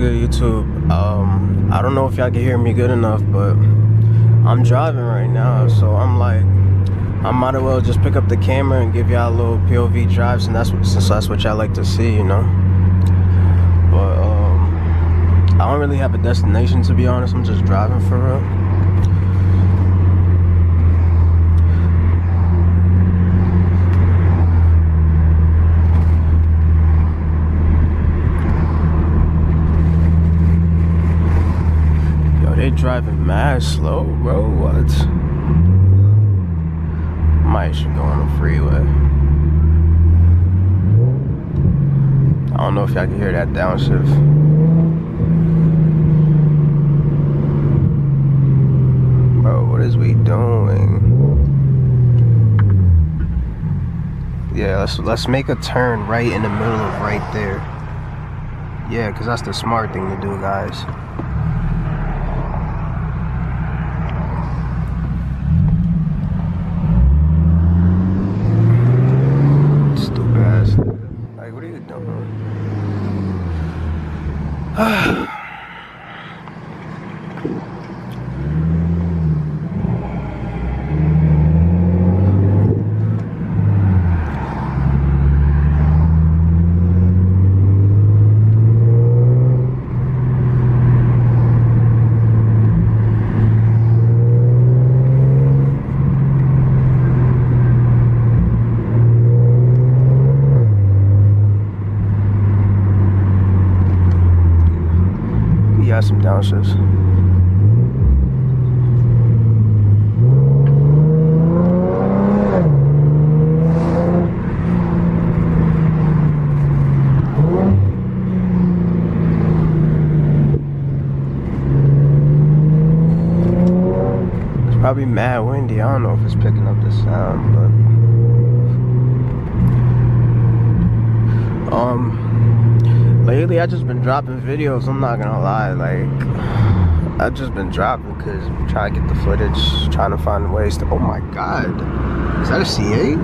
good, YouTube? I don't know if y'all can hear me good enough, but I'm driving right now, so I'm like, I might as well just pick up the camera and give y'all a little POV drives, and since that's what y'all like to see, you know. But I don't really have a destination, to be honest. I'm just driving for real. They driving mad slow, bro. What? Might should go on the freeway. I don't know if y'all can hear that downshift. Bro, what is we doing? Yeah, let's make a turn right in the middle of right there. Yeah, because that's the smart thing to do, guys. Some downshifts. It's probably mad windy. I don't know if it's picking up the sound, but lately, I just been dropping videos. I'm not gonna lie, like I just been dropping because I'm trying to get the footage, trying to find ways to. Oh my God, is that a C8?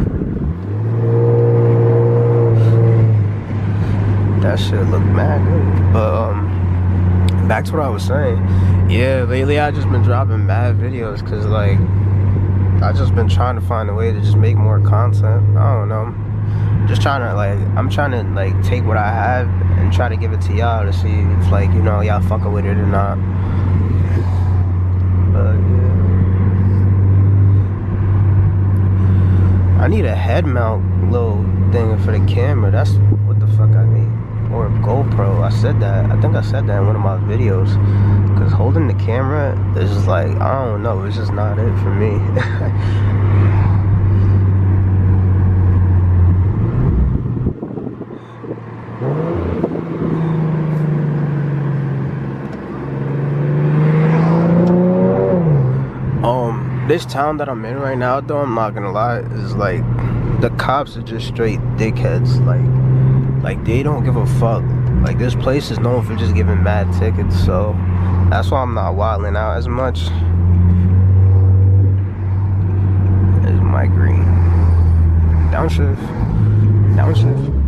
That shit look mad good. But back to what I was saying. Yeah, lately I just been dropping mad videos because like I just been trying to find a way to just make more content. I don't know. Just trying to I'm trying to like take what I have and try to give it to y'all to see if like, you know, y'all fucking with it or not. But yeah, I need a head mount little thing for the camera. That's what the fuck I need. Or a GoPro. I said that. I think I said that in one of my videos. Cause holding the camera is just like, I don't know, it's just not it for me. This town that I'm in right now, though, I'm not gonna lie, is like the cops are just straight dickheads. Like they don't give a fuck. Like this place is known for just giving mad tickets, so that's why I'm not wilding out as much. There's my green. Downshift. Downshift.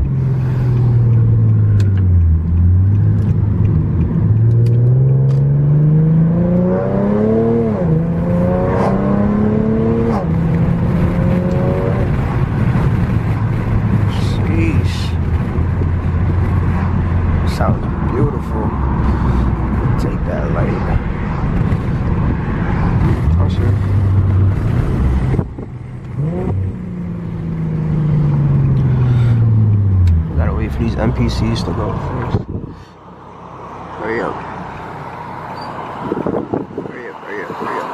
Sounds beautiful. Take that light. Oh shit. We gotta wait for these NPCs to go first. Hurry up. Hurry up, hurry up, hurry up.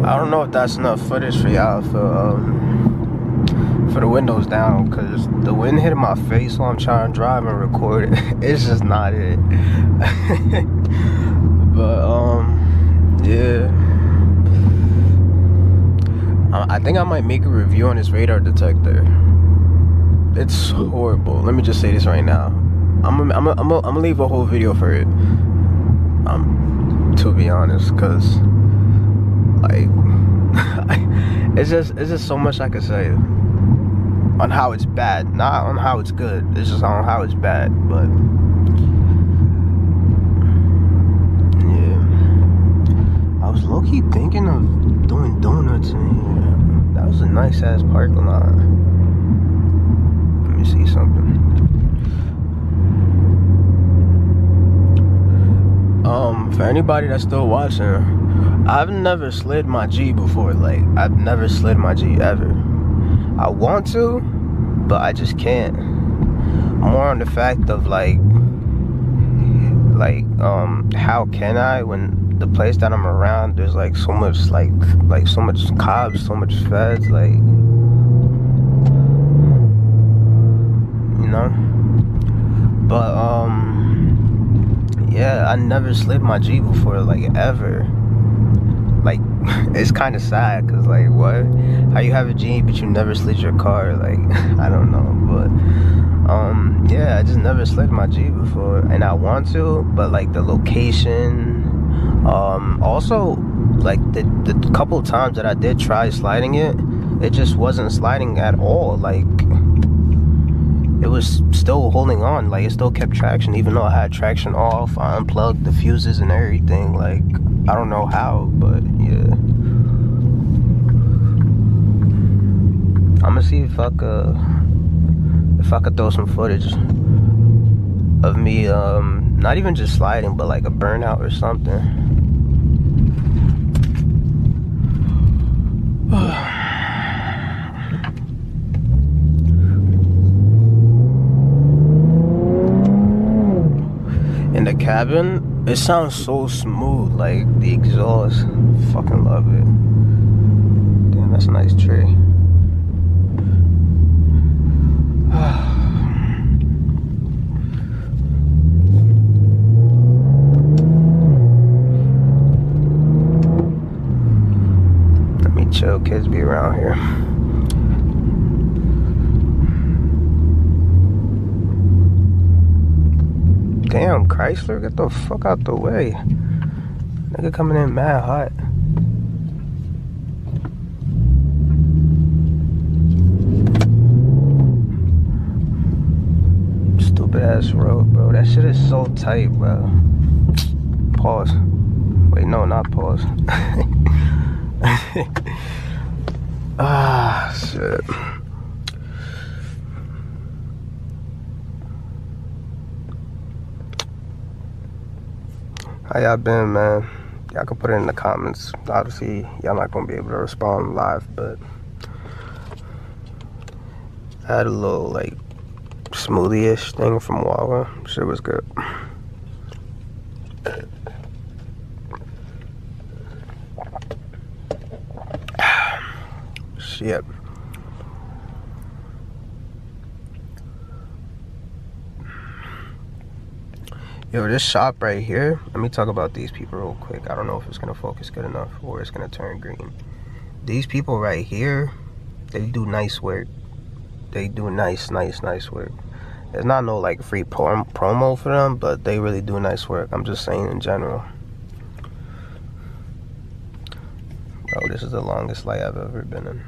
I don't know if that's enough footage for y'all for the windows down, because the wind hitting my face while I'm trying to drive and record it. It's just not it. But yeah, I think I might make a review on this radar detector. It's horrible. Let me just say this right now. I'm gonna leave a whole video for it. To be honest, cause like it's just so much I could say on how it's bad, not on how it's good. It's just on how it's bad. But yeah, I was low-key thinking of doing donuts in here. That was a nice ass parking lot. Let me see something. For anybody that's still watching, I've never slid my G before. Like, I've never slid my G ever. I want to, but I just can't. More on the fact of like how can I when the place that I'm around there's like so much like so much cops, so much feds, like, you know. But yeah, I never slid my G before, like, ever. Like, it's kind of sad, because, like, what? How you have a G, but you never slid your car? Like, I don't know, but, yeah, I just never slid my G before, and I want to, but, like, the location, also, like, the couple times that I did try sliding it, it just wasn't sliding at all. Like, it was still holding on. Like, it still kept traction, even though I had traction off. I unplugged the fuses and everything. Like, I don't know how, but yeah. I'm gonna see if I could throw some footage of me, not even just sliding, but like a burnout or something. In the cabin, it sounds so smooth, like the exhaust. Fucking love it. Damn, that's a nice tree. Let me chill, kids be around here. Damn, Chrysler, get the fuck out the way. Nigga coming in mad hot. Stupid ass road, bro. That shit is so tight, bro. Pause. Wait, no, not pause. Ah, shit. How y'all been, man? Y'all can put it in the comments. Obviously, y'all not gonna be able to respond live, but I had a little, like, smoothie-ish thing from Wawa. Shit was good. Shit. Yo, this shop right here, let me talk about these people real quick. I don't know if it's gonna focus good enough or it's gonna turn green. These people right here, they do nice work. They do nice work. There's not no like free promo for them, but they really do nice work. I'm just saying in general. Bro, this is the longest light I've ever been in.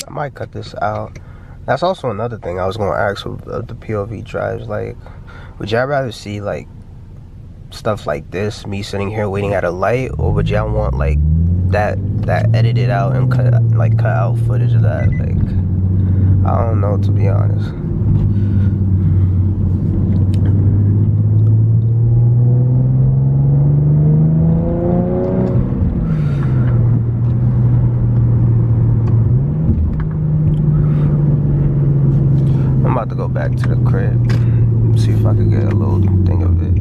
I might cut this out. That's also another thing I was gonna ask of the POV drives. Like, would y'all rather see like stuff like this, me sitting here waiting at a light, or would y'all want like that edited out and cut out footage of that? Like, I don't know, to be honest. I'm about to go back to the crib, see if I could get a little thing of it.